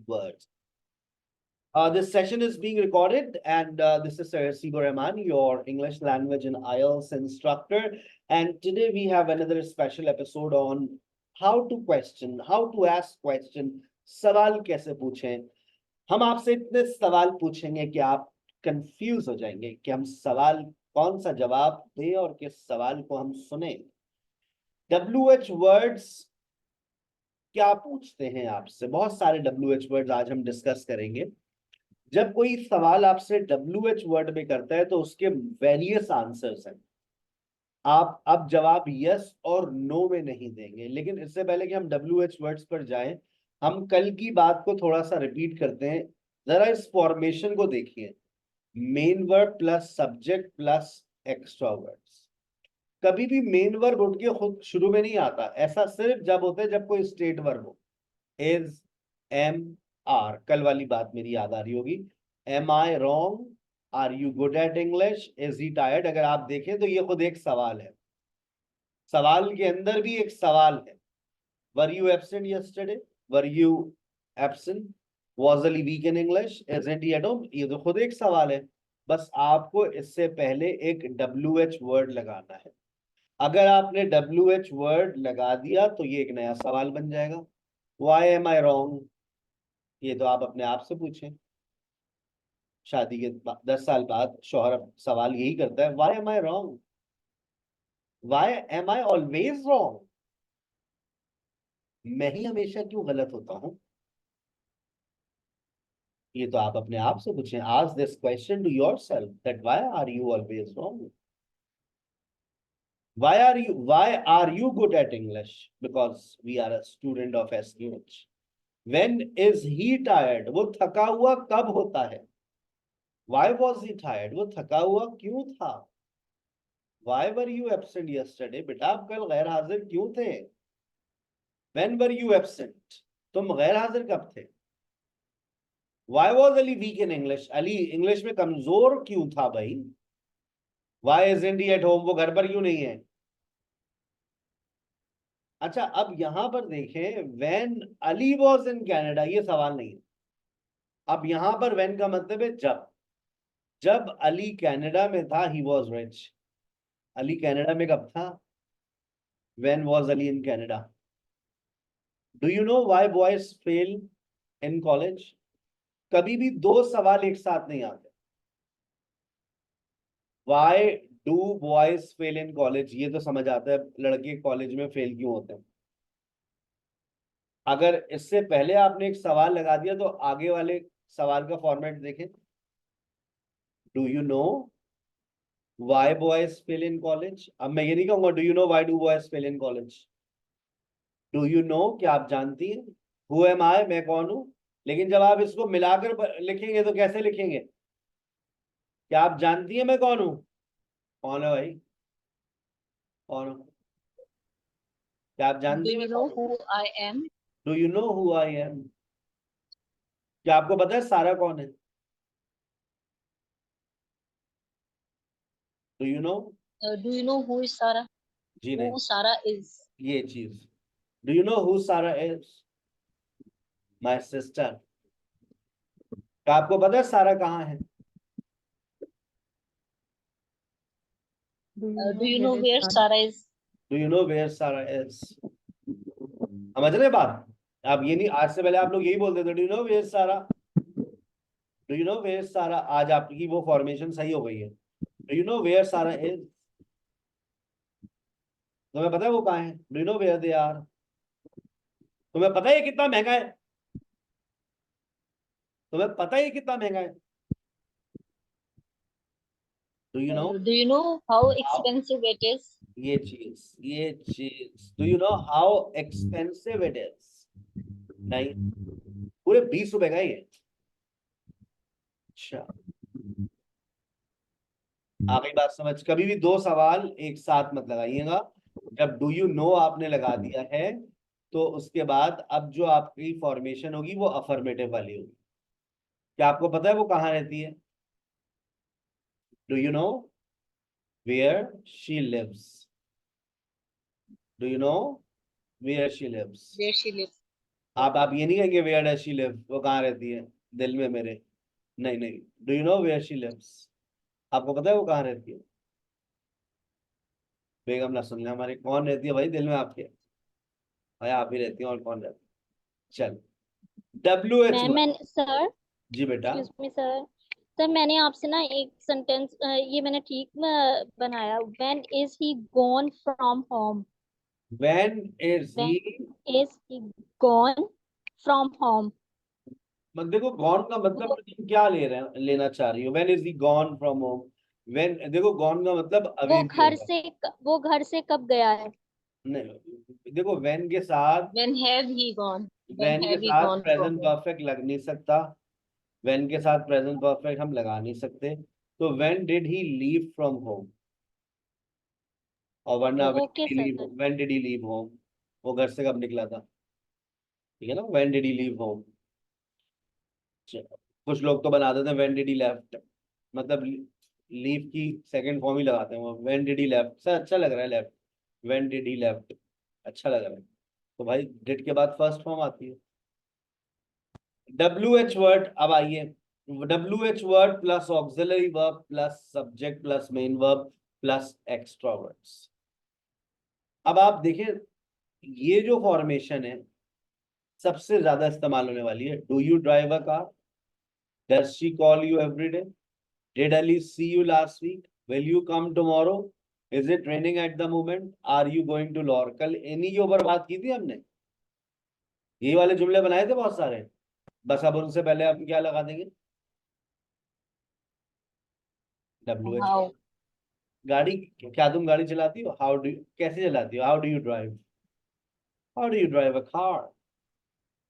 words. This session is being recorded, and this is Sir Sibo Rahman, your English language and IELTS instructor. And today we have another special episode on how to question, how to ask question. सवाल कैसे पूछें? हम आपसे इतने सवाल पूछेंगे कि आप कंफ्यूज हो जाएंगे कि हम सवाल कौन सा जवाब दें और किस सवाल को हम सुने। WH वर्ड्स क्या पूछते हैं आपसे? बहुत सारे WH वर्ड्स आज हम डिस्कस करेंगे। जब कोई सवाल आपसे WH वर्ड में करता है तो उसके वेरियस आंसर्स हैं। आप अब जवाब यस और नो में नहीं देंगे, लेकिन इससे पहले कि हम WH वर्ड्स पर जाएं, हम कल की बात को थोड़ा सा रिपीट करते हैं। जरा इस फॉर्मेशन को देखिए, main verb plus subject plus extra words. कभी भी मेन वर्ब उठ के खुद शुरू में नहीं आता, ऐसा सिर्फ जब होता है जब कोई स्टेट वर्ब हो। Is, am, are. कल वाली बात मेरी याद आ रही होगी। Am I wrong, are you good at English, is he tired. अगर आप देखें तो ये खुद एक सवाल है, सवाल के अंदर भी एक सवाल है। Were you absent yesterday, were you absent, was Ali weak in English, isn't he at home, ये तो खुद एक सवाल है। बस आपको इससे पहले एक WH वर्ड लगाना है। अगर आपने WH वर्ड लगा दिया तो ये एक नया सवाल बन जाएगा। वाई एम आई रॉन्ग, ये तो आप अपने आप से पूछें। शादी के 10 साल बाद शौहर सवाल यही करता है, why am I wrong, why am I always wrong, मैं ही हमेशा क्यों गलत होता हूं। ये तो आप अपने आप से पूछें। Ask this question to yourself that why are you always wrong. Why are you good at English? Because we are a student of SQH. When is he tired? वो थका हुआ कब होता है? Why was he tired? वो थका हुआ क्यों था? Why were you absent yesterday? बेटा आप कल गैर हाजिर क्यों थे? When were you absent? तुम गैर हाजिर कब थे? Why was Ali weak in English? Ali English में कमजोर क्यों था भाई? Why isn't he at home? वो घर पर क्यों नहीं है? अच्छा, अब यहां पर देखें, when Ali was in Canada, ये सवाल नहीं है। अब यहां पर when का मतलब है जब। जब अली कनाडा में था, he was rich. Ali Canada में कब था? When was Ali in Canada? Do you know why boys fail in college? कभी भी दो सवाल एक साथ नहीं आते। Why do boys fail in college? ये तो समझ आता है लड़के कॉलेज में फेल क्यों होते हैं। अगर इससे पहले आपने एक सवाल लगा दिया तो आगे वाले सवाल का फॉर्मेट देखें। Do you no why boys fail in college? अब मैं ये नहीं कहूंगा do you no why do boys fail in college. Do you no, क्या आप जानती हैं? हु एम आई, मैं कौन हूं। लेकिन जब आप इसको मिलाकर लिखेंगे तो कैसे लिखेंगे? क्या आप जानती हैं मैं कौन हूं? कौन है भाई? कौन हूं? क्या आप Do जानती हैं you मैं know कौन हूं? who I am? Do you know who I am? क्या आपको पता है सारा कौन है? Do you no? Do you know who is Sarah? जी नहीं, Who Sarah is? ये चीज। डू यू नो हु सारा इज? My sister. क्या आपको पता है सारा कहाँ है? Do you know where Sarah is? Do you know where Sarah is? समझ रहे बात? आप ये नहीं, आज से पहले आप लोग यही बोलते थे, do you know where Sarah, do you know where Sarah. आज आपकी वो फॉर्मेशन सही हो गई है। Do you know where Sarah is? तुम्हें पता है वो कहाँ है? Do you know where they are? तुम्हें पता है ये कितना महंगा है? तुम्हें पता है ये कितना महंगा है? Do you no? Do you know how expensive it is? ये चीज do you know how expensive it is? नहीं, पूरे 20 रुपए का ही है। अच्छा, आ गई बात समझ? कभी भी दो सवाल एक साथ मत लगाइएगा। जब डू यू नो आपने लगा दिया है तो उसके बाद अब जो आपकी फॉर्मेशन होगी वो अफर्मेटिव वाली होगी। क्या आपको पता है वो कहाँ रहती है? Do you know where she lives? Do you know where she lives? Where she lives? आप ये नहीं कहेंगे वेयर डज शी लिव, वो कहाँ रहती है, दिल में मेरे। नहीं नहीं, do you know where she lives, आपको पता है वो कहाँ रहती है? बेगम ना सुन ले हमारी, कौन रहती है भाई दिल में आपके? भाई आप ही रहती है, और कौन रहती है? चल, WH मैं सर, जी बेटा। Excuse me sir. सर मैंने आपसे ना एक सेंटेंस ये मैंने ठीक बनाया। When is he gone from home? When is he, when is he gone from home? मतलब देखो गॉन का मतलब वो तुम क्या ले रहे हैं, लेना चाह रही हो? When is he gone from home, when देखो गॉन का मतलब अवे भी होगा। वो घर से कब गया है? नहीं देखो, व्हेन के साथ, when have he gone? When when के हैव ही साथ gone from present home? Perfect लग नहीं सकता, व्हेन के साथ प्रेजेंट परफेक्ट हम लगा नहीं सकते। तो when did he leave from home, और वरना okay sir. When did he leave home, वो घर से कब निकला था, ठीक है ना, when did he leave home. कुछ लोग तो बना देते हैं व्हेन डिड ही लेफ्ट, मतलब लीव की सेकंड फॉर्म ही लगाते हैं वो, when did he left sir, अच्छा लग रहा है left, when did he left, अच्छा लग रहा है। तो भाई डिड के बाद फर्स्ट फॉर्म आती है। WH वर्ड, अब आइए, WH word plus auxiliary verb plus subject plus main verb plus extra words. अब आप देखिए, ये जो फॉर्मेशन है सबसे ज्यादा इस्तेमाल होने वाली है। Do you drive a car, does she call you every day, did Ali see you last week, will you come tomorrow, is it raining at the moment, are you going to Lahore. कल इन्हीं के ऊपर बात की थी हमने, ये वाले जुमले बनाए थे बहुत सारे। बस अब उनसे पहले हम क्या लगा देंगे, WH। हाउ? गाड़ी, क्या तुम गाड़ी चलाती हो? हाउ डू, कैसे चलाती हो? How do you drive a car,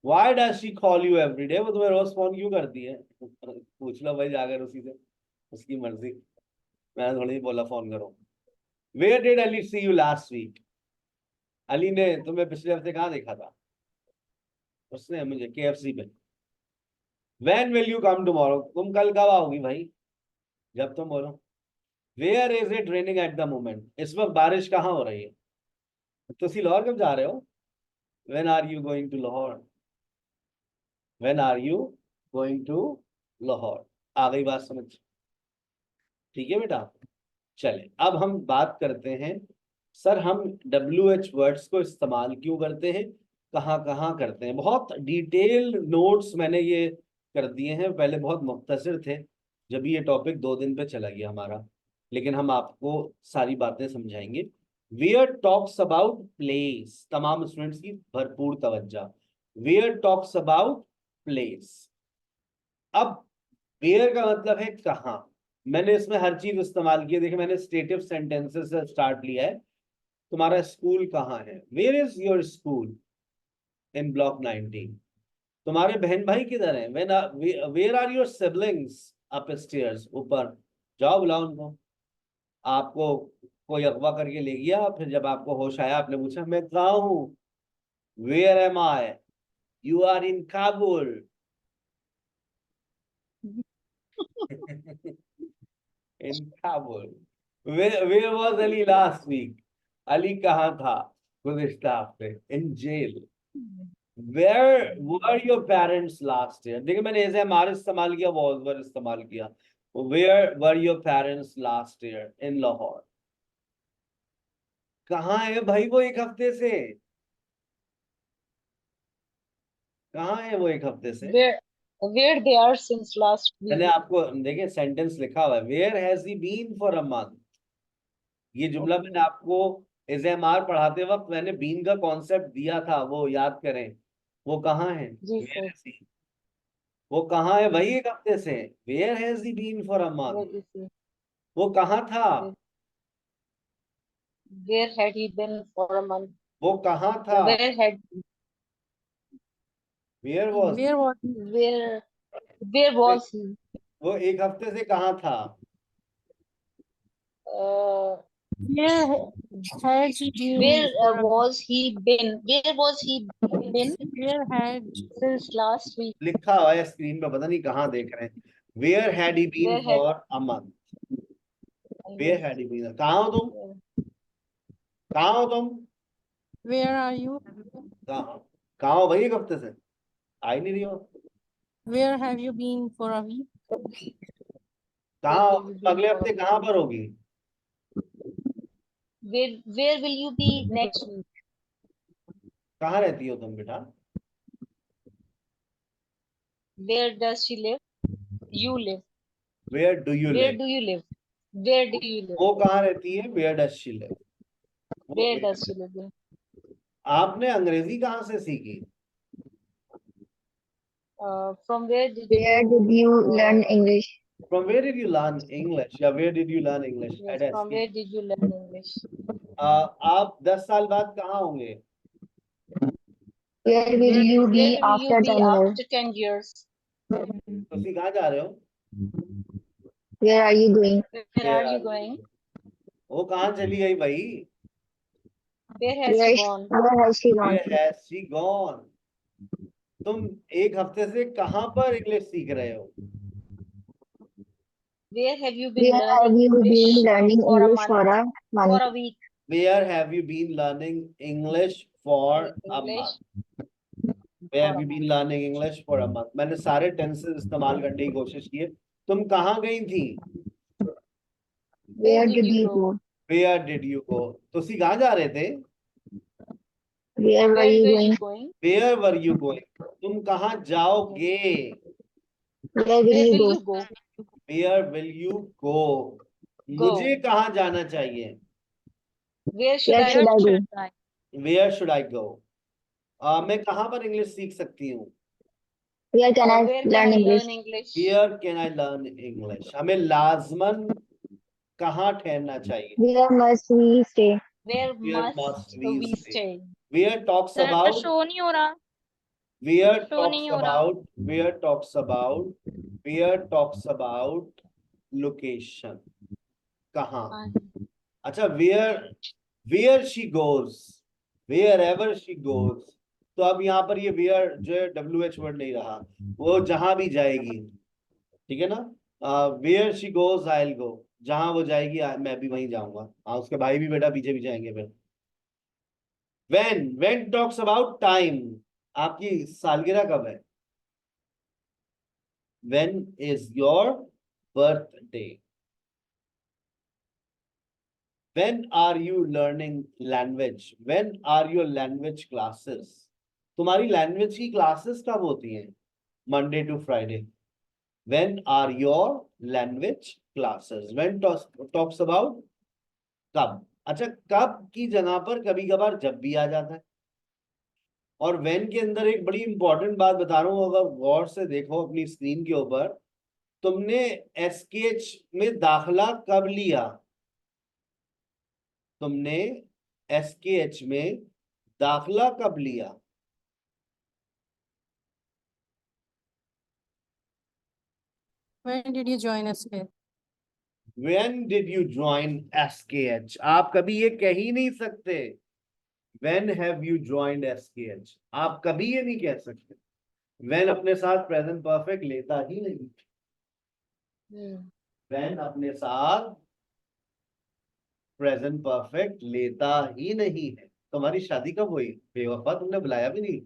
why does she call you every day, वो तुम्हें रोज फोन क्यों करती है? पूछ लो भाई जाकर उसी से, उसकी मर्जी, मैंने थोड़ी बोला फोन करो। Where did Ali see you last week, Ali ने तुम्हें पिछले हफ्ते कहाँ देखा था? उसने मुझे KFC पे। When will you come tomorrow, तुम कल कब आओगी भाई, जब तुम बोलो। Where is it raining at the moment, इस वक्त बारिश कहाँ हो रही है? तो सी लाहौर कब जा रहे हो? When are you going to Lahore, when are you going to Lahore. आ गई बात समझ? ठीक है बेटा। चले अब हम बात करते हैं, सर हम WH वर्ड्स को इस्तेमाल क्यों करते हैं, कहाँ कहाँ करते हैं। बहुत डिटेल नोट्स मैंने ये कर दिए हैं, पहले बहुत मुख्तसर थे जब ये टॉपिक 2 दिन पे चला गया हमारा, लेकिन हम आपको सारी बातें समझाएंगे। वेयर टॉक्स अबाउट प्लेस, तमाम स्टूडेंट्स की भरपूर तवज्जो। Where talks about place. अब वेयर का मतलब है कहाँ, मैंने इसमें हर चीज इस्तेमाल की है। देखिए मैंने स्टेटिव सेंटेंसेस से स्टार्ट लिया है। तुम्हारा स्कूल कहाँ है, where is your school in block 19। तुम्हारे बहन भाई किधर हैं, where are your siblings upstairs, ऊपर जाओ बुलाओ उनको। आपको कोई अगवा करके ले गया, फिर जब आपको होश आया आपने पूछा मैं कहाँ हूँ, where am I, you are in Kabul. In Kabul. Where was Ali last week, Ali कहाँ था गुज़िश्ता हफ्ते? In jail. Where were your parents last year, देखिए मैंने ऐसे हमारे इस्तेमाल किया, वॉज वर इस्तेमाल किया। Where were your parents last year in Lahore. कहाँ है भाई वो एक हफ्ते से, कहाँ है वो एक हफ्ते से? Where where they are since last week? मैंने आपको देखिए सेंटेंस लिखा हुआ है, where has he been for a month. ये जुमला मैंने Okay. आपको SMR पढ़ाते वक्त मैंने बीन का कॉन्सेप्ट दिया था, वो याद करें। वो कहाँ है, जी वेयर सर। हैज ही, वो कहाँ है भाई एक हफ्ते से, where has he been for a month. Where is he? वो कहाँ था, Where, where had he been for a month? वो कहाँ था, Where had where was, Where was he? where was he? वो एक हफ्ते से कहाँ था? Uh, Where had he where been for a month? was he been? Where was he been Where had since last week? लिखा हुआ है screen पे, पता नहीं कहाँ देख रहे हैं। Where had he been Where had for a month, where had he been, कहाँ हो तुम, where, कहाँ हो तुम, where are you? कहाँ, कहाँ हो भाई एक हफ्ते से? आई नहीं रही हो? Where have you been for a week? कहाँ Where will you be अगले for हफ्ते a कहाँ पर होगी? Where will you be next week? कहाँ रहती हो तुम बेटा? Where does she live? You live. Where do you Where live? do you live? Where do you live? वो कहाँ रहती है? Where does she live? Where does she live? आपने अंग्रेजी कहाँ से सीखी? From where did Where did you learn English? From where did you learn English? या where did you learn English Yes, at from SK? where did you learn English? आप 10 साल बाद कहाँ होंगे? Where will you be Where will after you be 10 years? after 10 years? तुसी कहाँ जा रहे हो? Where are you going? Where are you going? वो कहाँ चली गई भाई? Where has she Where, gone? where has she gone? Where has she gone? तुम एक हफ्ते से कहाँ पर इंग्लिश सीख रहे हो? Where have you been Where have learning you been English learning for a English month, for a month? for a week? Where have you been learning English for a English month? Where for have a you been month. learning English for a month? मैंने सारे tenses इस्तेमाल करने की कोशिश की है. तुम कहाँ गई थी? Where did you go? Where did you go? तुसी कहाँ जा रहे थे? Where were Where you were going? you going? Where were you going? तुम कहाँ जाओगे? Where will Where you will go? you go? Where will you go? Go. मुझे कहाँ जाना चाहिए? Where should Where I should I go? go? Where should I go? मैं कहाँ पर इंग्लिश सीख सकती हूँ? Where can I Where can learn I English? learn English? Where can I learn English? हमें लाजमन कहाँ ठहरना चाहिए? Where must we stay? Where Where must must we we stay? stay? Where talks Sir, about show नहीं हो रहा. where show talks नहीं हो रहा. about where talks about where talks about location. कहाँ? अच्छा, where she goes, wherever she goes. तो अब यहाँ पर ये where जो है WH वर्ड नहीं रहा, वो जहां भी जाएगी, ठीक है ना? where she goes I'll go. जहां वो जाएगी मैं भी वहीं जाऊंगा. हाँ, उसके भाई भी बेटा पीछे भी जाएंगे फिर. when talks about time. आपकी सालगिरह कब है? when is your birthday? When are you learning language? When are your language classes? तुम्हारी लैंग्वेज की क्लासेस कब होती हैं? Monday to Friday. When are your language classes? When talks about कब. अच्छा, कब की जगह पर कभी कभार जब भी आ जाता है. और when के अंदर एक बड़ी इंपॉर्टेंट बात बता रहा हूं, अगर गौर से देखो अपनी स्क्रीन के ऊपर, तुमने SKH में दाखला कब लिया? तुमने SKH में दाखला कब लिया? When did you join SK? When did you join SKH? आप कभी ये कह ही नहीं सकते. When have you joined SKH? आप कभी ये नहीं कह सकते. When अपने साथ प्रेजेंट परफेक्ट लेता ही नहीं. When अपने साथ प्रेजेंट परफेक्ट लेता ही नहीं है. तुम्हारी शादी कब हुई? बेवफा, तुमने बुलाया भी नहीं.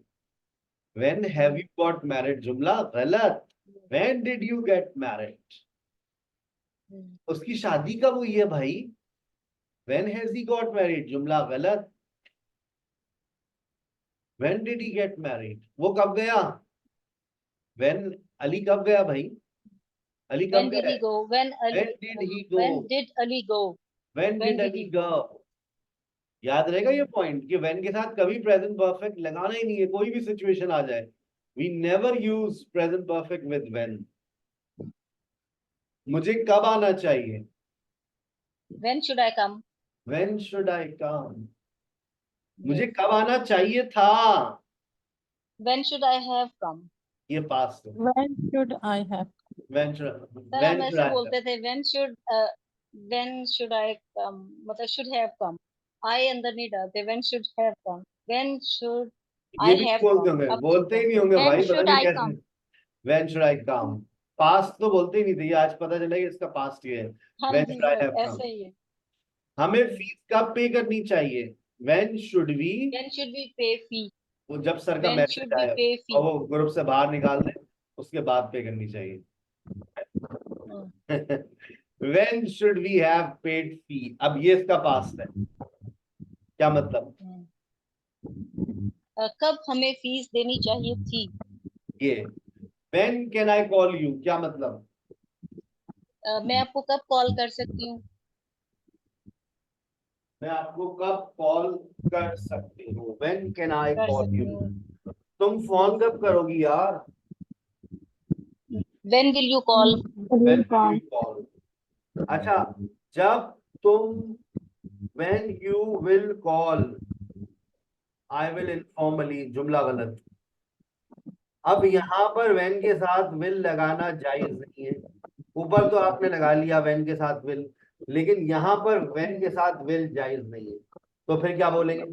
When have you got married? जुमला गलत. When did you get married? उसकी शादी कब हुई है भाई? When has he got married? जुमला गलत. When did he get married? वो कब गया? When अली कब गया भाई? अली कब When did गया? he go? When did he go? When did Ali go? When did Ali go? याद रहेगा ये पॉइंट कि when के साथ कभी प्रेजेंट परफेक्ट लगाना ही नहीं है. कोई भी सिचुएशन आ जाए, we never use present perfect with when. मुझे कब आना चाहिए? When should I come? When should I come? मुझे कब आना चाहिए था? When should I have come? ये पास्ट है. When should I have? When should sir हम I ऐसे have? बोलते थे when should I come, मतलब should have come. I अंदर नहीं डालते. When should have come. When should I ये भी have बोलते come. होंगे, अब बोलते ही नहीं होंगे When भाई, पता should नहीं I कैसे. come? When should I come? Past तो बोलते ही नहीं थे, ये आज पता चला कि इसका पास्ट ये है. हाँ When जी should I sir have come? ऐसा ही है. हमें फीस कब पे करनी चाहिए? When should we When should we pay fee? वो जब सर का When मैसेज should we आए pay और fee? वो ग्रुप से बाहर निकाल दे, उसके बाद पे करनी चाहिए। Hmm. When should we have paid fee? अब ये इसका पास्ट है, क्या मतलब? कब हमें फीस देनी चाहिए थी? ये When can I call you? क्या मतलब? मैं आपको कब कॉल कर सकती हूँ? मैं आपको कब कॉल कर सकती हूँ? When can I कर call सकती you? हूँ। तुम फोन कब करोगी यार? When will you call? When Will will call. you call? अच्छा, जब तुम when you will call, I will inform Ali, जुमला गलत। अब यहाँ पर when के साथ will लगाना जायज नहीं है। ऊपर तो आपने लगा लिया when के साथ will, लेकिन यहाँ पर when के साथ will जायज नहीं है, तो फिर क्या बोलेंगे?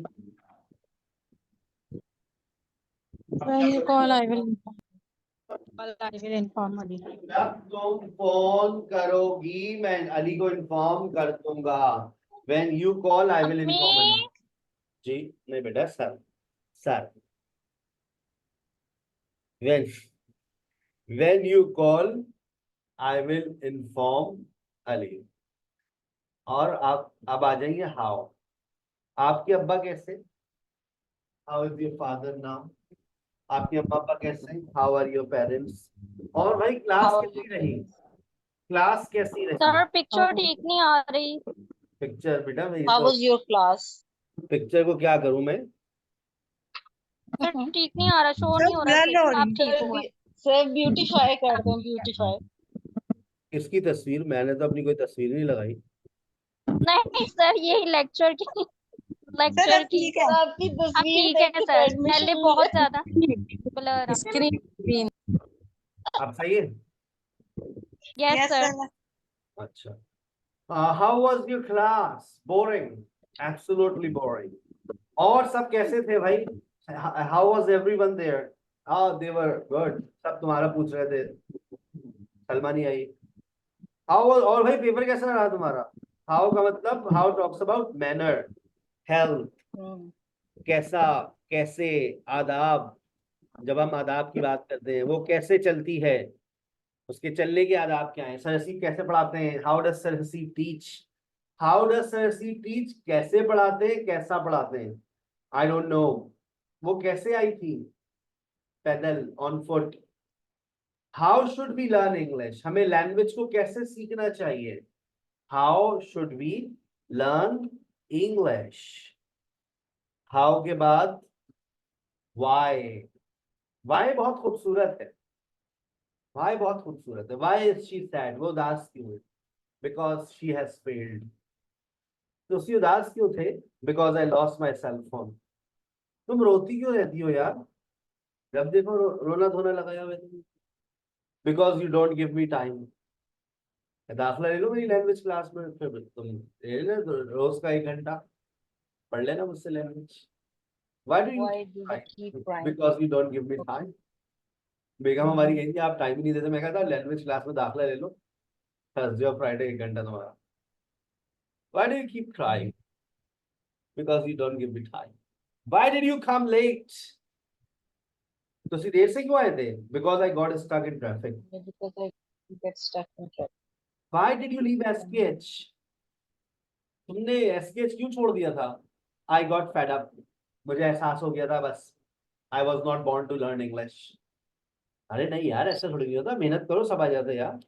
When you call, I will inform. I will inform Ali. जब तुम फोन करोगी मैं अली को इन्फॉर्म कर दूंगा। When you call, I will inform Ali. जी नहीं बेटा, sir sir. When you call, I will inform Ali. और आप अब आ जाइए हाउ। आपके अब्बा कैसे? How is your father now? आपके अम्मा अब्बा कैसे? How are your parents? और भाई क्लास How are कैसी you? रही? क्लास कैसी रही? सर पिक्चर ठीक नहीं आ रही। पिक्चर बेटा मेरी How तो, was your class? पिक्चर को क्या करूं मैं? सर ठीक नहीं आ रहा, शो नहीं हो रहा blur सही। हो आप रही। ठीक हो? सर ब्यूटीफाई कर दो, ब्यूटीफाई। किसकी तस्वीर? मैंने तो अपनी कोई तस्वीर नहीं लगाई। नहीं सर, यही लेक्चर की सर लेक्चर अब की। ठीक है। आपकी अब तस्वीर ठीक देख है के सर, एडमिशन पहले बहुत ज्यादा ब्लर। Screen. अब सही है? Yes yes sir. सर। अच्छा। How was your class? Boring, absolutely boring. और सब कैसे थे भाई? How was everyone there? They were good. सब तुम्हारा पूछ रहे थे। सलमा नहीं आई। हाउ और भाई पेपर कैसा रहा तुम्हारा? हाउ का मतलब how talks about manner, health, कैसा, कैसे, आदाब। जब हम आदाब की बात करते हैं वो कैसे चलती है, उसके चलने के आदाब क्या है? सरसी कैसे पढ़ाते हैं? हाउ डज सरसी टीच? हाउ डज सरसी टीच? कैसे पढ़ाते हैं, कैसा पढ़ाते हैं? I don't know. वो कैसे आई थी? पैदल, on foot. How should we learn English? हमें लैंग्वेज को कैसे सीखना चाहिए? How should we learn English? How के बाद वाई। वाई बहुत खूबसूरत है। वाई बहुत खूबसूरत है। Why is she sad? वो उदास क्यों है? Because she has failed. तो उसकी उदास क्यों थे? Because I lost my cell phone. तुम रोती क्यों रहती हो यार? जब देखो रोना धोना लगाया हुआ है। Because you don't give me time. दाखिला ले लो मेरी लैंग्वेज क्लास में, फिर तुम ले लेना रोज का 1 घंटा पढ़ लेना मुझसे language. Why do you Why do you keep crying? Because you don't give me time. बेगम हमारी कही थी आप टाइम ही नहीं देते। मैं कहता लैंग्वेज क्लास में दाखिला ले लो, थर्सडे और फ्राइडे 1 घंटा तुम्हारा। Why do you keep crying? Because you don't give me time. Why did you come late? तो सी देर से क्यों आए थे? Because I got stuck in traffic. Because I get stuck in traffic. Why did you leave SKH? तुमने SKH क्यों छोड़ दिया था? I got fed up. मुझे एहसास हो गया था बस। I was not born to learn English. अरे नहीं यार, ऐसा थोड़ी नहीं होता, मेहनत करो सब आ जाता है यार।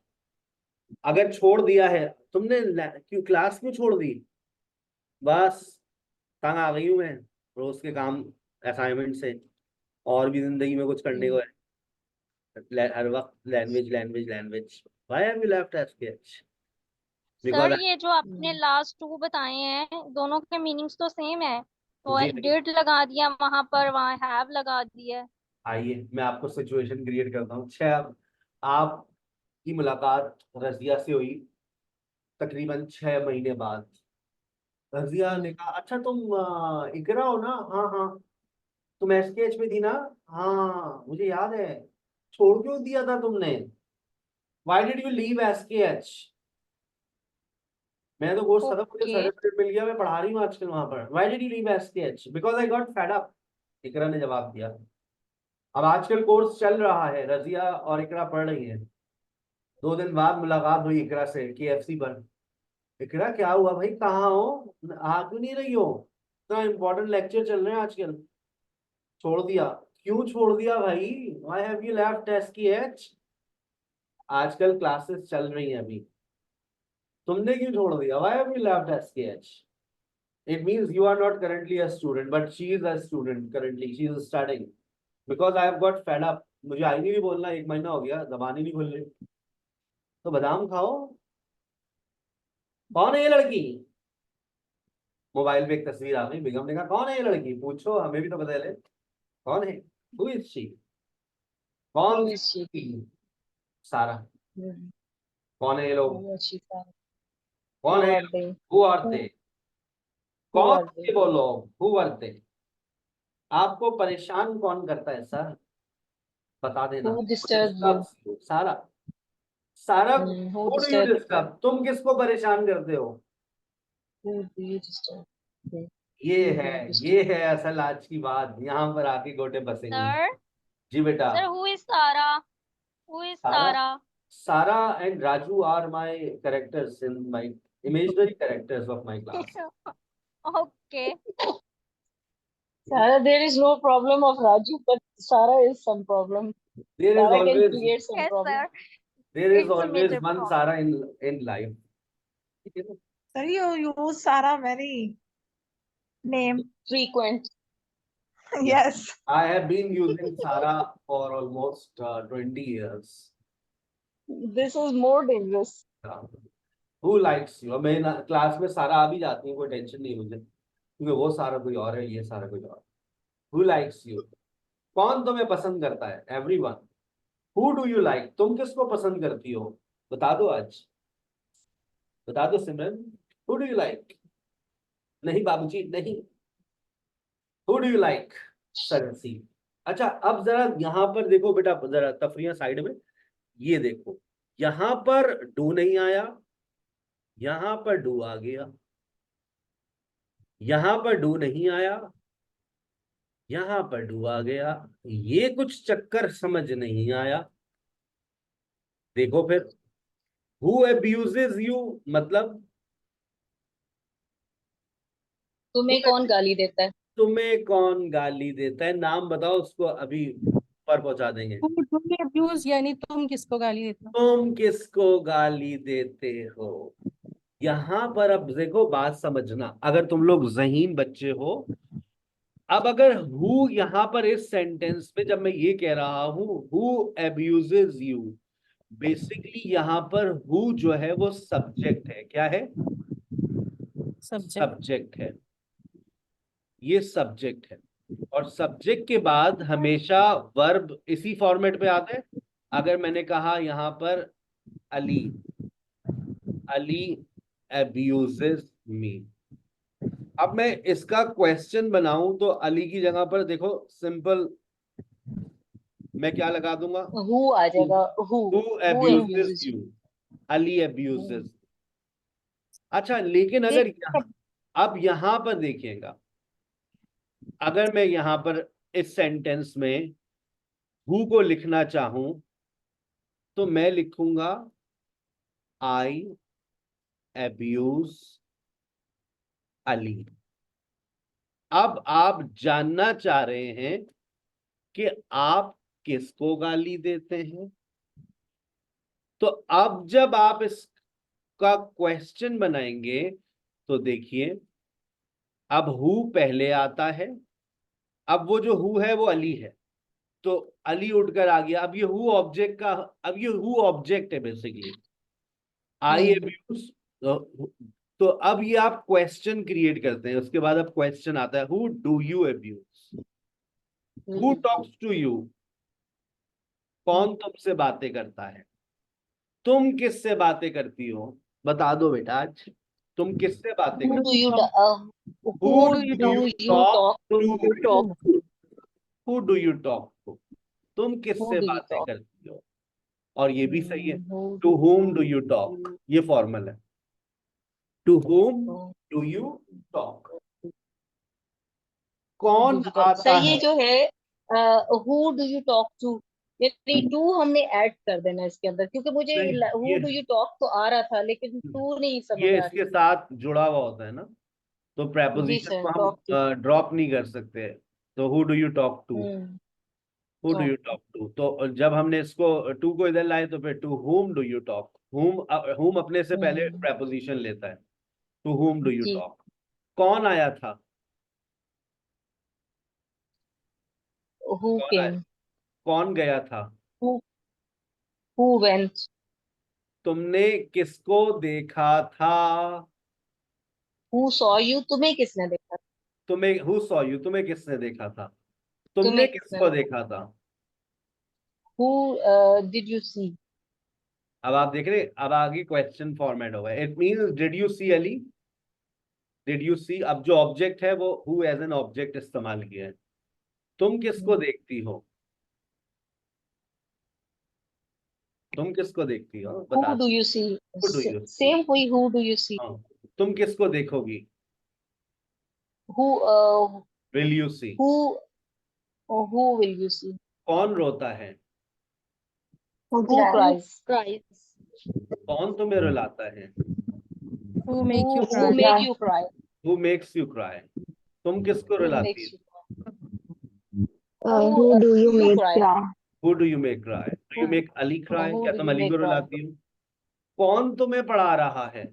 अगर छोड़ दिया है तुमने, क्यों क्लास क्यों छोड़ दी? बस तंग आ गई हूँ मैं रोज के काम असाइनमेंट से, और भी जिंदगी में कुछ करने को है। हर वक्त language language language. Why have you left SKH? Sir ये जो आपने लास्ट 2 बताए हैं, दोनों के मीनिंग्स तो सेम है। तो जी डिड लगा दिया वहां पर, वहां हैव लगा दिया। आइए मैं आपको सिचुएशन क्रिएट करता हूँ। आपकी मुलाकात रजिया से हुई तकरीबन 6 महीने बाद। रजिया ने कहा अच्छा तुम इकरा हो ना? हाँ हाँ। तुम एसकेएच में थी ना? हाँ मुझे याद है। छोड़ क्यों दिया था तुमने? Why did you leave SKH? मैं तो कोर्स खत्म हो गया, ओके। सर्टिफिकेट मिल गया, मैं पढ़ा रही हूँ आजकल वहां पर। Why did you leave SKH? Because I got fed up. Iqra ने जवाब दिया। अब आजकल कोर्स चल रहा है, रजिया और इकरा पढ़ रही है। 2 दिन बाद मुलाकात हुई इकरा से KFC पर। इकरा क्या हुआ भाई, कहाँ हो, आ क्यों नहीं रही हो, इतना इंपॉर्टेंट लेक्चर चल रहे हैं आजकल, छोड़ दिया। क्यों छोड़ दिया भाई, why have you left SKH? आजकल क्लासेस चल रही हैं अभी, तुमने क्यों छोड़ दिया, why have you left SKH? It means you are not currently a student, but she is a student currently. She is studying. Because I have got fed up. मुझे आई नहीं भी बोलना, 1 महीना हो गया, जबान ही नहीं खुल रही। तो बादाम खाओ। कौन है ये लड़की? मोबाइल पे एक तस्वीर आ गई, बेगम ने कहा कौन है ये लड़की, पूछो हमें भी तो पता चले कौन है। Who is she? कौन Who is she? सी? सारा। Hmm. कौन है ये लोग? Who is she? कौन Who है? are they? Who are they? Who कौन are थे they? वो लोग? Who are they? आपको परेशान कौन करता है सर, बता देना। Who disturbs you? सारा। सारा। Who Who do you disturbs you? disturb? तुम किसको परेशान करते हो? Who do you disturb? Okay. ये Who do है, you disturb? ये है असल आज की बात, यहाँ पर आके गोटे बसेंगे। सर जी बेटा। सर हु इज सारा? हु इज सारा। सारा? सारा and Raju are my characters in my imaginary characters of my class. Okay. Sarah, there is no problem of Raju, but Sarah is some problem. There is Sarah can always create some Yes, problem. sir. there is It's a always major one problem. Sarah in life. Sir, you use Sarah very name. Frequent. Yes. I have been using Sarah for almost 20 years. This is more dangerous. Who likes you? मैं class में सारा आ भी जाती हूँ, कोई tension नहीं मुझे, क्योंकि वो सारा कोई और है, ये सारा कोई और। Who likes you? कौन तुम्हें पसंद करता है? Everyone. Who do you like? तुम किसको पसंद करती हो? बता दो आज, बता दो सिमरन। Who do you like? नहीं बाबूजी नहीं। Who do you like? सरसी। अच्छा अब जरा यहाँ पर देखो बेटा, जरा तफरियां साइड में, ये देखो यहाँ पर डू नहीं आया, यहाँ पर डू आ गया, यहाँ पर डू नहीं आया, यहाँ पर डू आ गया, ये कुछ चक्कर समझ नहीं आया। देखो फिर, who abuses you मतलब तुम्हें कौन गाली देता है? तुम्हें कौन गाली देता है, नाम बताओ उसको, अभी पर पहुंचा देंगे। तुम अब्यूज यानी तुम किसको गाली देते हो? तुम किसको गाली देते हो? यहाँ पर अब देखो बात समझना, अगर तुम लोग ज़हीन बच्चे हो, अब अगर हु यहाँ पर इस सेंटेंस में जब मैं ये कह रहा हूं हु अब्यूजेस यू, बेसिकली यहाँ पर हु जो है वो सब्जेक्ट है। क्या है? सब्जेक्ट है, ये सब्जेक्ट है। और सब्जेक्ट के बाद हमेशा वर्ब इसी फॉर्मेट पे आते हैं। अगर मैंने कहा यहाँ पर अली, अली अब्यूजेस मी, अब मैं इसका क्वेश्चन बनाऊं तो अली की जगह पर देखो सिंपल मैं क्या लगा दूंगा? Who आ जाएगा? Who abuses abuses you, you? Ali abuses. अच्छा लेकिन अगर अब यहां पर देखिएगा, अगर मैं यहां पर इस सेंटेंस में हु को लिखना चाहूं तो मैं लिखूंगा आई अब्यूज अली। अब आप जानना चाह रहे हैं कि आप किसको गाली देते हैं, तो अब जब आप इसका क्वेश्चन बनाएंगे तो देखिए, अब हु पहले आता है, अब वो जो हु है वो अली है, तो अली उठकर आ गया। अब ये हु ऑब्जेक्ट का, अब ये हु ऑब्जेक्ट है बेसिकली, आई अब्यूज। तो अब ये आप क्वेश्चन क्रिएट करते हैं, उसके बाद अब क्वेश्चन आता है who do you abuse, who talks to you, कौन तुमसे बातें करता है, तुम किससे बातें करती हो, बता दो बेटा आज, तुम किससे बातें Who करती do you हो? who do you talk to? Who do you talk to? तुम Who किससे do you बातें talk? करती हो? और ये भी सही है, Who to whom do you talk, ये फॉर्मल है, to whom do do you talk। कौन difficult. आता सर ये है? जो है who do you talk to, ये टू हमने ऐड कर देना इसके अंदर, क्योंकि मुझे नहीं, who do you talk तो आ रहा था लेकिन टू नहीं समझ ये आ रही। इसके साथ जुड़ा हुआ होता है ना, तो जी प्रेपोजिशन सर, को talk to। हम ड्रॉप नहीं कर सकते। तो who do you talk to, hmm. Who do talk। You talk to, तो जब हमने इसको टू को इधर लाए तो फिर to whom do you talk, whom अपने से पहले हम्म। प्रेपोजिशन लेता है, टू whom डू यू जी। टॉक। कौन आया था? who कौन आया? came। कौन गया था? who went। तुमने किसको देखा था? who saw you, तुम्हें किसने देखा, तुम्हें हु सॉ यू, तुम्हें किसने देखा था? तुम्हें तुमने किसने किसको देखा। देखा था? who did you see। अब आप देख रहे, अब आगे क्वेश्चन फॉर्मेट होगा। It means did you see Ali, did you see. अब जो ऑब्जेक्ट है वो हु एज एन ऑब्जेक्ट इस्तेमाल किया है। तुम किसको देखती हो? तुम किसको देखती हो बता who दो। do you see, Who do you see? Same वही who do you see। हाँ, तुम किसको देखोगी? who will you see. who will you see। कौन रोता है? Who who cries? cries। कौन तुम्हें रुलाता है? Who make you who cry? made cry? you cry। Who makes you cry. तुम किसको who रुलाती makes हो? you cry। Who do you you make cry। cry? Who do you make cry, do you who make Ali cry, who क्या do तुम you Ali को make cry। रुलाती हो? कौन तुम्हें पढ़ा रहा है?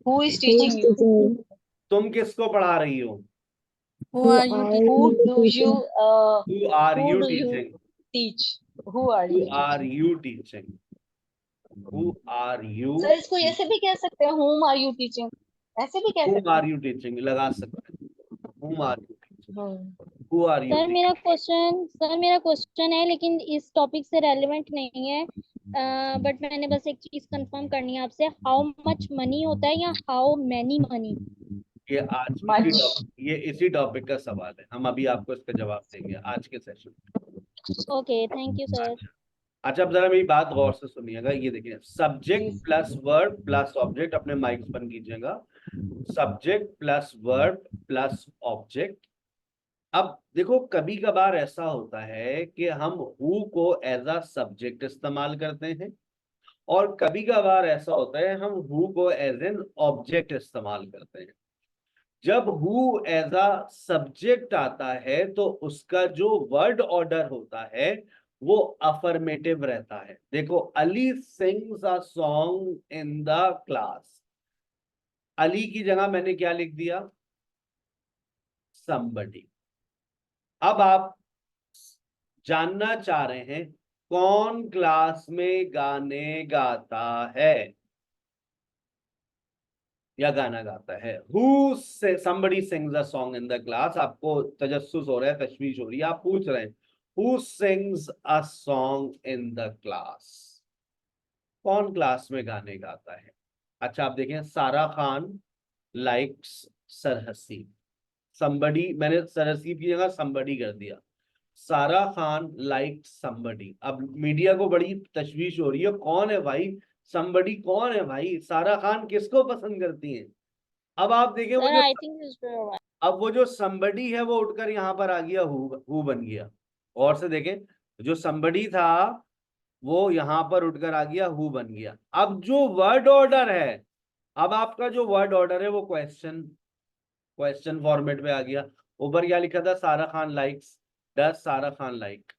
who is Who is teaching you। teaching you? तुम किसको पढ़ा रही हो? Who Who are you are teaching? who you do you teaching? Who are who you do you teaching, teach। who are who you are teaching। You teaching, who are you, sir इसको ऐसे भी कह सकते हैं whom are you teaching, ऐसे भी कह whom सकते are you teaching लगा सकते हैं। whom are you teaching, हैं। who are you teaching। Sir मेरा क्वेश्चन है लेकिन इस टॉपिक से रेलेवेंट नहीं है, बट मैंने बस एक चीज कंफर्म करनी है आपसे, हाउ मच मनी होता है या हाउ मैनी मनी? ये आज much। ये इसी टॉपिक का सवाल है, हम अभी आपको इसका जवाब देंगे आज के सेशन में। Okay, thank you sir. अच्छा, अच्छा, अब जरा मेरी बात गौर से सुनिएगा। ये देखिए, सब्जेक्ट जी। प्लस वर्ब प्लस ऑब्जेक्ट, अपने माइक्स बंद कीजिएगा। Subject plus verb plus object. अब देखो, कभी कभार ऐसा होता है कि हम who co as a subject इस्तेमाल करते हैं, और कभी कभार ऐसा होता है हम who co as an object इस्तेमाल करते हैं। जब हु एज अ सब्जेक्ट आता है तो उसका जो वर्ड ऑर्डर होता है वो अफर्मेटिव रहता है। देखो, Ali sings a song in the class. Ali की जगह मैंने क्या लिख दिया? somebody। अब आप जानना चाह रहे हैं कौन क्लास में गाने गाता है या गाना गाता है। हु से somebody sings a song in the class। आपको तजस्सुस हो रहा है, तशवीश हो रही है, आप पूछ रहे हैं who sings a song in the class, कौन क्लास में गाने गाता है। अच्छा, आप देखें, सारा खान लाइक्स सरहसीब। somebody, मैंने सरहसीब की जगह somebody कर दिया। सारा खान लाइक somebody। अब मीडिया को बड़ी तशवीश हो रही है, कौन है भाई somebody, कौन है भाई? सारा खान किसको पसंद करती हैं? अब आप देखें, सर आई थिंक अब वो जो somebody है वो उठकर यहाँ पर आ गया हु बन गया। और से देखें, जो somebody था वो यहाँ पर उठकर आ गया हु बन गया। अब जो वर्ड ऑर्डर है, अब आपका जो वर्ड ऑर्डर है वो क्वेश्चन फॉर्मेट में आ गया। ऊपर क्या लिखा था? सारा Khan likes, does Sara Khan like.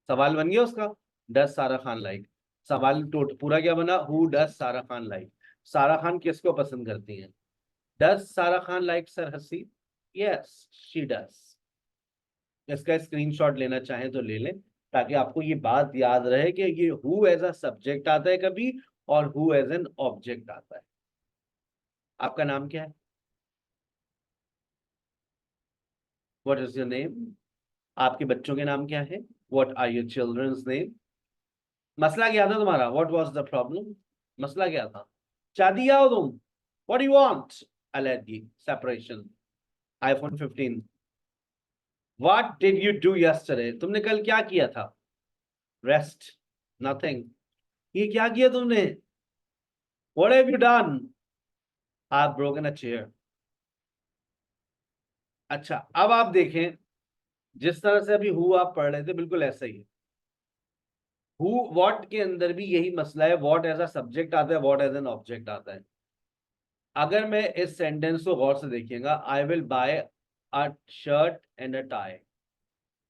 सवाल बन गया उसका, डज सारा खान लाइक। सवाल पूरा क्या बना? Who does Sara Khan like. सारा खान किसको पसंद करती हैं? डज सारा खान लाइक सरहसी? Yes, she does. इसका स्क्रीनशॉट लेना चाहें तो ले लें, ताकि आपको ये बात याद रहे कि ये हु एज अ सब्जेक्ट आता है कभी, और हु एज एन ऑब्जेक्ट आता है। आपका नाम क्या है? What is your name? आपके बच्चों के नाम क्या है? What are your childrens name? मसला क्या था तुम्हारा? What was the problem? मसला क्या था? शादी आओ तुम, what do you want? Allergy, separation, iPhone 15। What did you do yesterday? तुमने कल क्या किया था? Rest, nothing. ये क्या किया तुमने? What have you done? I have broken a chair. अच्छा, अब आप देखें जिस तरह से अभी हु आप पढ़ रहे थे बिल्कुल ऐसा ही है। हु व्हाट के अंदर भी यही मसला है, व्हाट एज अ सब्जेक्ट आता है, व्हाट एज एन ऑब्जेक्ट आता है। अगर मैं इस सेंटेंस को गौर से देखिएगा, I will buy a shirt and a tie,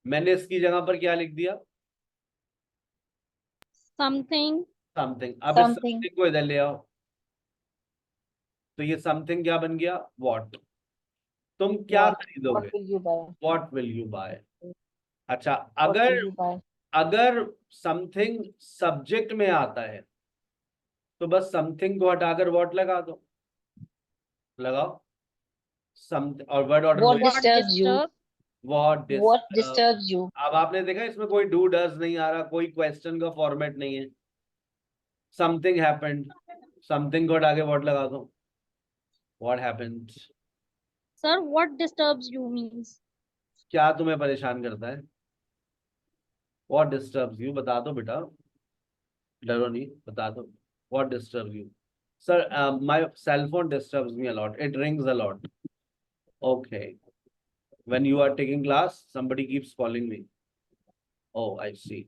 मैंने इसकी जगह पर क्या लिख दिया? समथिंग। समथिंग। अब इस Something. समथिंग को इधर ले आओ, तो ये समथिंग क्या बन गया? व्हाट। तुम क्या What खरीदोगे? will you buy? What will you buy. अच्छा, What अगर will you buy? अगर समथिंग सब्जेक्ट में आता है तो बस समथिंग को हटाकर व्हाट लगा दो, लगाओ सम, और वर्ड ऑर्डर What में what disturbs you? Disturb. What What disturbs you? अब आपने देखा इसमें कोई डू डज नहीं आ रहा, कोई क्वेश्चन का फॉर्मेट नहीं है। समथिंग हैपेंड, समथिंग को हटा के व्हाट लगा दो, what happened. Sir what disturbs you means. क्या तुम्हें परेशान करता है? व्हाट डिस्टर्ब्स यू, बता दो बेटा, डरो नहीं, बता दो। What disturb you? Sir my cell phone disturbs me a lot, it rings a lot. Okay, when you are taking class somebody keeps calling me. Oh, I see.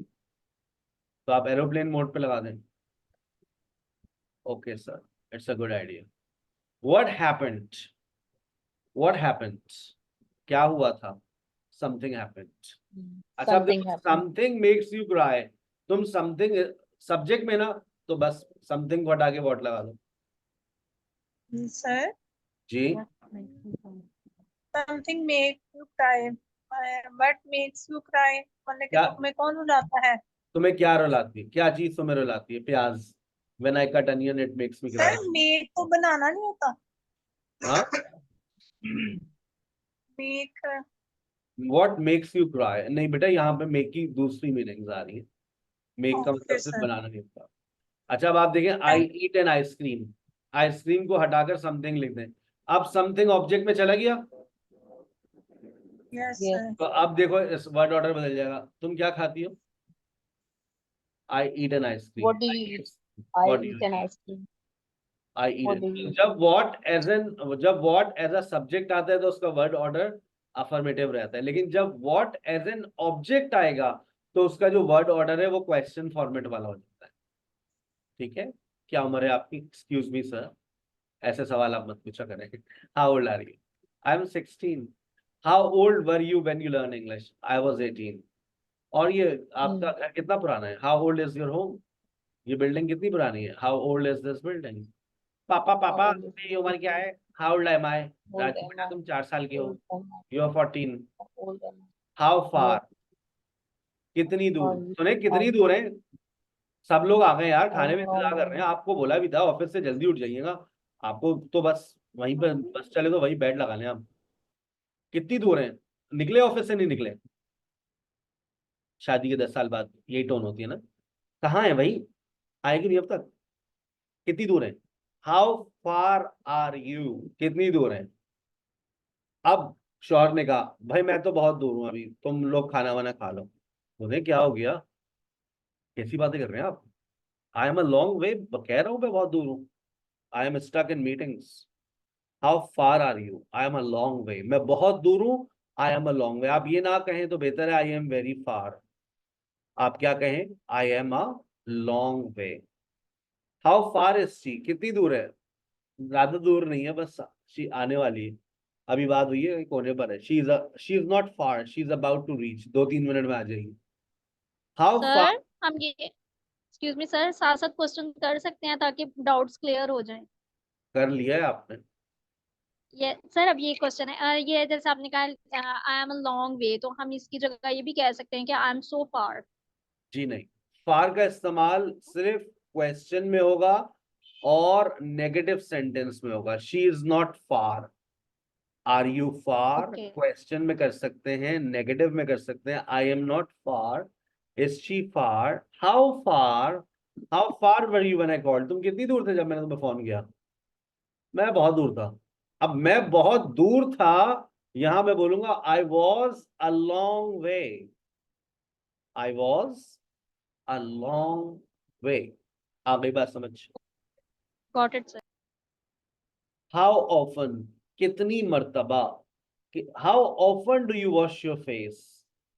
तो आप aeroplane mode पे लगा दें। Okay sir, it's a good idea. What happened, what happened, क्या हुआ था? Something happened. अच्छा, अब Something देखो happened. Something makes you cry, तुम समथिंग सब्जेक्ट में ना, तो बस समथिंग को हटा के व्हाट लगा दो। Sir, ji, something makes you cry. What makes you cry? मतलब कि क्या तुम्हें कौन रुलाता है? तुम्हें क्या रुलाती है? क्या चीज तुम्हें रुलाती है? प्याज। When I cut onion it makes me cry. Sir, make को बनाना नहीं होता। हाँ, make what makes you cry नहीं बेटा, यहाँ पे मेक की दूसरी मीनिंग्स आ रही है। मेक का मतलब ओके सिर्फ सर। बनाना नहीं होता। अच्छा, अब आप देखें, आई ईट एन आइसक्रीम, आइसक्रीम को हटाकर समथिंग लिख दें, अब समथिंग ऑब्जेक्ट में चला गया, यस Yes. सर। तो अब देखो इस वर्ड ऑर्डर बदल जाएगा। तुम क्या खाती हो? I eat an ice cream. What do you eat? I what eat an ice cream. I eat What an, do you eat? जब व्हाट एज अ सब्जेक्ट आता है तो उसका वर्ड ऑर्डर अफर्मेटिव रहता है, लेकिन जब व्हाट एज एन ऑब्जेक्ट आएगा तो उसका जो वर्ड ऑर्डर है वो क्वेश्चन फॉर्मेट वाला हो जाता है। ठीक है, क्या उम्र है आपकी? एक्सक्यूज मी सर, ऐसे सवाल आप मत पूछा करें। How old are you? I am 16। How old were you when you learn English? I was 18। और ये आपका घर कितना पुराना है? How old is your home? ये बिल्डिंग कितनी पुरानी है? How old is this building? पापा How पापा old is मेरी उम्र क्या है? How old am I? old Raju am बेटा I? तुम 4 साल के हो। Old am I? You are 14। How old am I? How You far, are, कितनी दूर? how you सुने how कितनी दूर है? सब लोग आ गए यार, खाने में how इंतजार कर रहे हैं, आपको बोला भी था ऑफिस से जल्दी उठ जाइएगा। आपको तो बस वहीं पर बस चले तो वहीं बेड लगा लें आप। कितनी दूर है? निकले ऑफिस से? नहीं निकले? शादी के 10 साल बाद यही टोन होती है ना। कहाँ है भाई, आएगी नहीं अब तक? कितनी दूर है? हाउ फार आर यू, कितनी दूर है? अब शौहर ने कहा भाई मैं तो बहुत दूर हूं, अभी तुम लोग खाना वाना खा लो। बोले क्या हो गया, कैसी बातें कर रहे हैं आप? आई एम अ लॉन्ग वे, कह रहा हूं मैं बहुत दूर हूँ। I am stuck in meetings. How far are you? I am a long way, मैं बहुत दूर हूँ। आई एम अ लॉन्ग वे, आप ये ना कहें तो बेहतर है आई एम वेरी फार। आप क्या कहें? आई am a long way. How far is she, कितनी दूर है? ज्यादा दूर नहीं है, बस शी आने वाली है, अभी बात हुई है, कोने पर है। She is not far, she is about to reach, 2-3 minute में आ जाएगी। हाउ फार, सर हम ये एक्सक्यूज मी सर साथ साथ क्वेश्चन कर सकते हैं ताकि डाउट्स क्लियर हो जाएं। कर लिया है आपने? ये सर अब ये क्वेश्चन है ये जैसे आपने कहा आई एम अ लॉन्ग वे, तो हम इसकी जगह ये भी कह सकते हैं कि आई एम सो फार। जी नहीं, फार का इस्तेमाल सिर्फ क्वेश्चन में होगा और नेगेटिव सेंटेंस में होगा। She is not far. Are you far okay question में कर सकते हैं, नेगेटिव में कर सकते हैं। I am not far, is she far? How far were you when I called, तुम कितनी दूर थे जब मैंने तुम्हें फोन किया? मैं बहुत दूर था। अब मैं बहुत दूर था, यहां मैं बोलूंगा I was a long way, I was a long way. आ गई बात समझ? Got it sir. How often, कितनी मर्तबा? कि how often do you wash your face,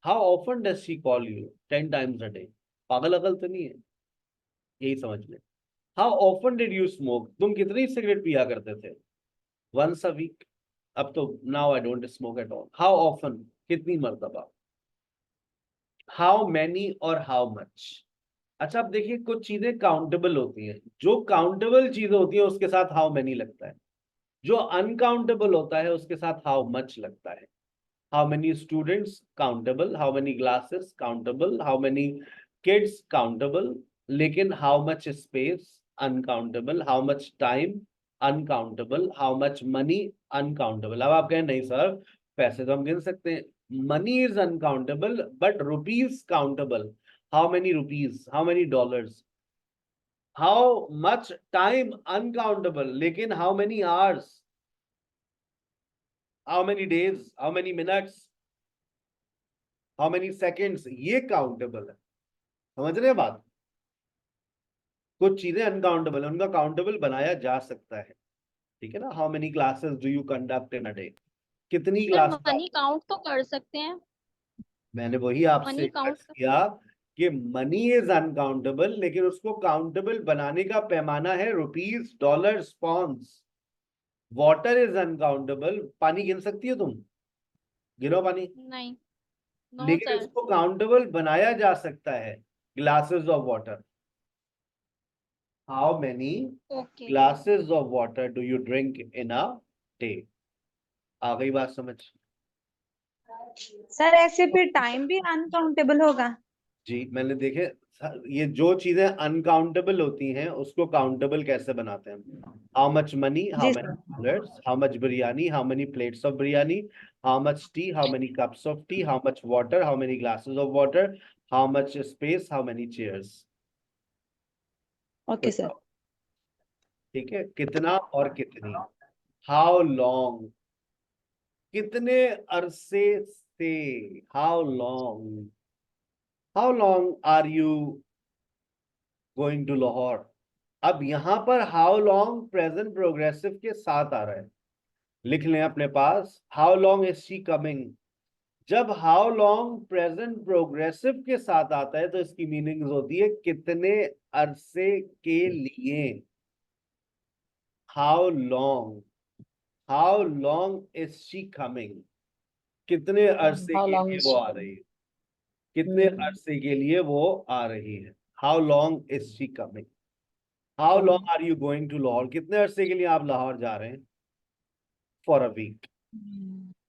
how often does she call you 10 times a day। पागल अकल तो नहीं है, यही समझ ले। How often did you smoke, तुम कितनी सिगरेट पिया करते थे? वंस अ वीक, अब तो now I don't smoke at all. How often, कितनी मर्तबा। हाउ मैनी और हाउ मच। अच्छा अब देखिए, कुछ चीजें काउंटेबल होती हैं, जो काउंटेबल चीजें होती है उसके साथ हाउ मैनी लगता है, जो अनकाउंटेबल होता है उसके साथ हाउ मच लगता है। How many students countable, how many glasses countable, how many kids countable, लेकिन how much space uncountable, how much time uncountable, how much money uncountable. अब आप कहें नहीं सर, पैसे तो हम गिन सकते हैं। Money is uncountable but rupees countable. How many rupees, how many dollars. How much time uncountable, लेकिन how many hours, how many days, how many minutes, how many seconds, ये काउंटेबल है। समझ रहे हैं बात? कुछ चीजें अनकाउंटेबल है, उनका काउंटेबल बनाया जा सकता है, ठीक है ना। How many classes do you conduct in a day, कितनी सर क्लास। मनी काउंट तो कर सकते हैं, मैंने वही आपसे मनी काउंट अर्ज किया कि मनी इज अनकाउंटेबल, लेकिन उसको काउंटेबल बनाने का पैमाना है rupees, dollars, pounds. Water is uncountable, पानी गिन सकती हो तुम? गिनो पानी। नहीं। नो लेकिन सर। उसको काउंटेबल बनाया जा सकता है, glasses of water. How many okay. glasses of water do you drink in a day? आ गई बात समझ? सर ऐसे फिर टाइम भी अनकाउंटेबल होगा? जी मैंने देखे, ये जो चीजें अनकाउंटेबल होती हैं उसको काउंटेबल कैसे बनाते हैं। हाउ मच मनी, हाउ जी many sir. Dollars, how much biryani, how many plates of biryani, how much tea, how many cups of tea, how much water, how many glasses of water, how much space, how many chairs. Okay sir. ठीक है, कितना और कितनी। How long, कितने अरसे से। How long, how long are you going to Lahore. अब यहां पर हाउ लॉन्ग प्रेजेंट प्रोग्रेसिव के साथ आ रहा है, लिख लें अपने पास। How long is she coming, जब हाउ लॉन्ग प्रेजेंट प्रोग्रेसिव के साथ आता है तो इसकी मीनिंग होती है कितने अरसे के लिए। How long, how long is she coming, कितने अरसे How के long लिए is वो she आ रही coming? है, कितने अरसे के लिए वो आ रही है। How long is she coming. How long are you going to Lahore, कितने अरसे के लिए आप लाहौर जा रहे हैं? For a week.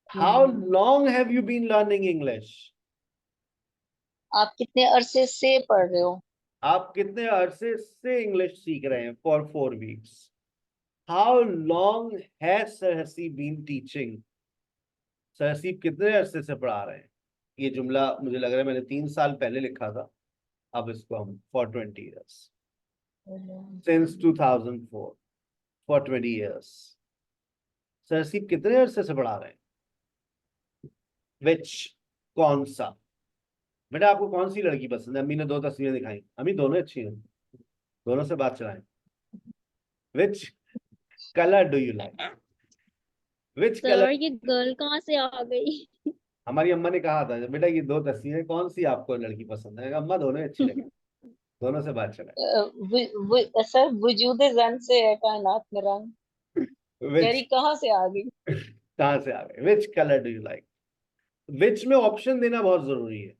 How long have you been learning English, आप कितने अरसे से पढ़ रहे हो? आप कितने अरसे से इंग्लिश सीख रहे हैं? For 4 weeks। How long has सहसीब बीन टीचिंग, सहसीब कितने अरसे से पढ़ा रहे हैं? ये जुमला मुझे लग रहा है मैंने 3 साल पहले लिखा था, अब इसको हम for 20 years, since 2004, for 20 years। सहसीब कितने अरसे से पढ़ा रहे हैं? विच, कौन सा। बेटा आपको कौन सी लड़की पसंद है? अम्मी ने 2 तस्वीरें दिखाई, अम्मी दोनों अच्छी हैं, दोनों से बात चलाएं। विच colour do you like, which colour. Sir ये गर्ल कहाँ से आ गई? हमारी अम्मा ने कहा था बेटा ये 2 तस्वीरें, कौन सी आपको लड़की पसंद है? अम्मा दोनों अच्छी लगी, दोनों से बात चलाएं। सर वजूद जन से है कायनात में रंग, विच, यारी कहाँ से आ गई? कहाँ से आ गए? Which colour do you like. Which में ऑप्शन देना बहुत जरूरी है,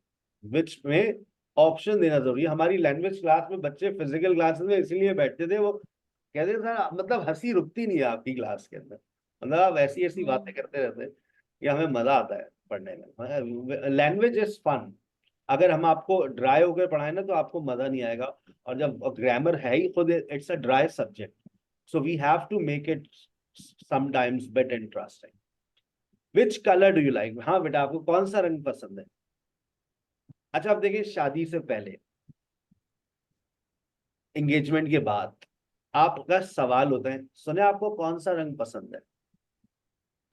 विच में ऑप्शन देना जरूरी है। हमारी लैंग्वेज क्लास में बच्चे फिजिकल क्लासेस में इसलिए बैठते थे, वो कहते थे सर मतलब हंसी रुकती नहीं है आपकी क्लास के अंदर, मतलब आप ऐसी ऐसी बातें करते रहते हैं कि हमें मजा आता है पढ़ने में। लैंग्वेज इज फन, अगर हम आपको ड्राई होकर पढ़ाएं ना तो आपको मजा नहीं आएगा, और जब ग्रामर है ही खुद it's a dry subject, so we have to make it sometimes bit interesting. Which colour do you like, हाँ बेटा आपको कौन सा रंग पसंद है? अच्छा अब देखिए, शादी से पहले, एंगेजमेंट के बाद आपका सवाल होता है सुने आपको कौन सा रंग पसंद है।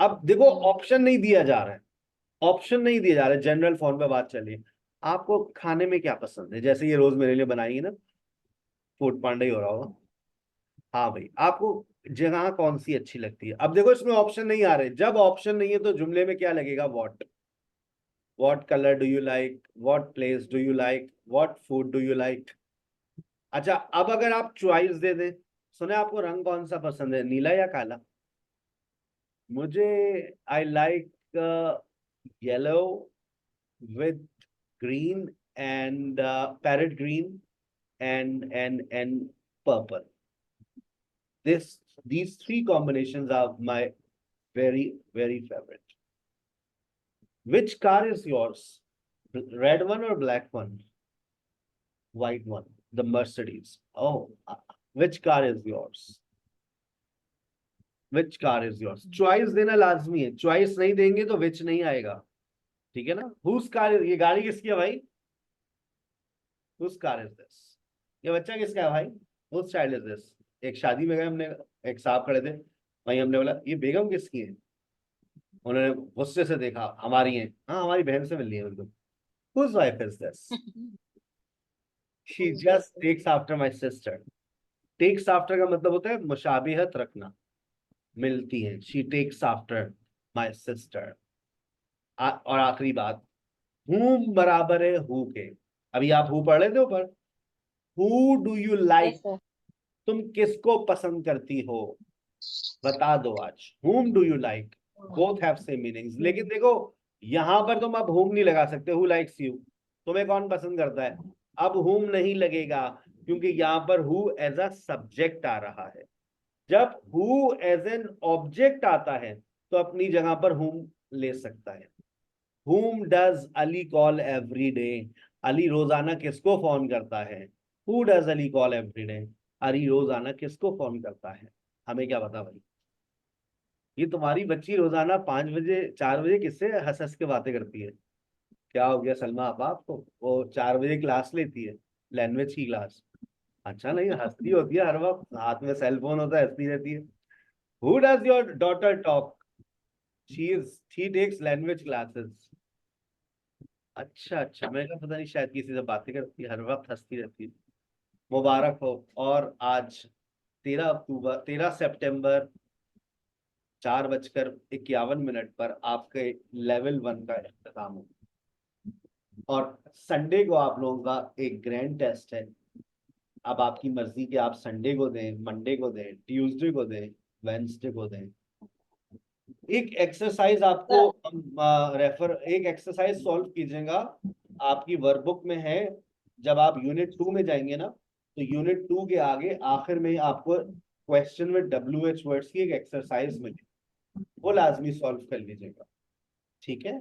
अब देखो ऑप्शन नहीं दिया जा रहा है, ऑप्शन नहीं दिया जा रहा है, जनरल फॉर्म पे बात चलिए। आपको खाने में क्या पसंद है? जैसे ये रोज मेरे लिए बनाएंगे ना, फूड पांडा ही हो रहा होगा। हाँ भाई, आपको जगह कौन सी अच्छी लगती है। अब देखो इसमें ऑप्शन नहीं आ रहे, जब ऑप्शन नहीं है तो जुमले में क्या लगेगा, what colour do you like, what place do you like, what food do you like. अच्छा, अब अगर आप चॉइस दे दें, सुने आपको रंग कौन सा पसंद है, नीला या काला। मुझे I like yellow with green and parrot green and purple. These three combinations are my very favorite. Which car is yours? Red one or black one? White one. The Mercedes. Oh, which car is yours? Which car is yours? Choice देना लाजमी है, choice नहीं देंगे तो which नहीं आएगा, ठीक है ना। Whose car is, ये गाड़ी किसकी है भाई? Whose car is this? ये बच्चा किसका है भाई? Whose child is this? एक शादी में गए, हमने एक साहब खड़े थे वहीं, हमने बोला ये बेगम किसकी है, उन्होंने गुस्से से देखा, हमारी है। हाँ, हमारी बहन से मिलनी है उनको। Whose wife is this? She just takes after my sister. Takes after का मतलब होता है मुशाबिहत रखना, मिलती है। She takes after my sister. और आखिरी बात, whom बराबर है who के। अभी आप who पढ़ लेते हो ऊपर, who do you like? Yes, sir. तुम किसको पसंद करती हो, बता दो आज। whom do you like? both have same meanings. लेकिन देखो यहां पर तुम अब whom नहीं लगा सकते, who likes you, तुम्हें कौन पसंद करता है। अब whom नहीं लगेगा क्योंकि यहाँ पर who as a subject आ रहा है। जब who as an object आता है तो अपनी जगह पर whom ले सकता है। whom does Ali call every day? Ali रोजाना किसको फोन करता है। Who does Ali call every day? Ali रोजाना किसको फोन करता है। हमें क्या पता भाई, ये तुम्हारी बच्ची रोजाना 5 बजे 4 बजे किससे हंस हंस के बातें करती है। क्या हो गया सलमा आपा आपको, वो 4 बजे क्लास लेती है, लैंग्वेज की क्लास। अच्छा, नहीं हंसती होती है हर वक्त, हाथ में सेल फोन होता है, हंसती रहती है। Who does your daughter talk? She takes language classes. अच्छा, मैं पता नहीं, शायद किसी से बातें करती है, हर वक्त हंसती रहती है। मुबारक हो। और आज 13 सितंबर 4:51 पर आपके लेवल 1 का इख्तिताम हो। और संडे को आप लोगों का एक ग्रैंड टेस्ट है। अब आपकी मर्जी कि आप संडे को दें, मंडे को दें, ट्यूसडे को दें, वेडनेसडे को दें। एक एक्सरसाइज आपको एक एक्सरसाइज सॉल्व कीजिएगा, आपकी वर्कबुक में है। जब आप यूनिट 2 में जाएंगे ना, तो यूनिट 2 के आगे आखिर में आपको क्वेश्चन में WH वर्ड्स की एक एक्सरसाइज मिलेगी, वो लाजमी सॉल्व कर लीजिएगा, ठीक है।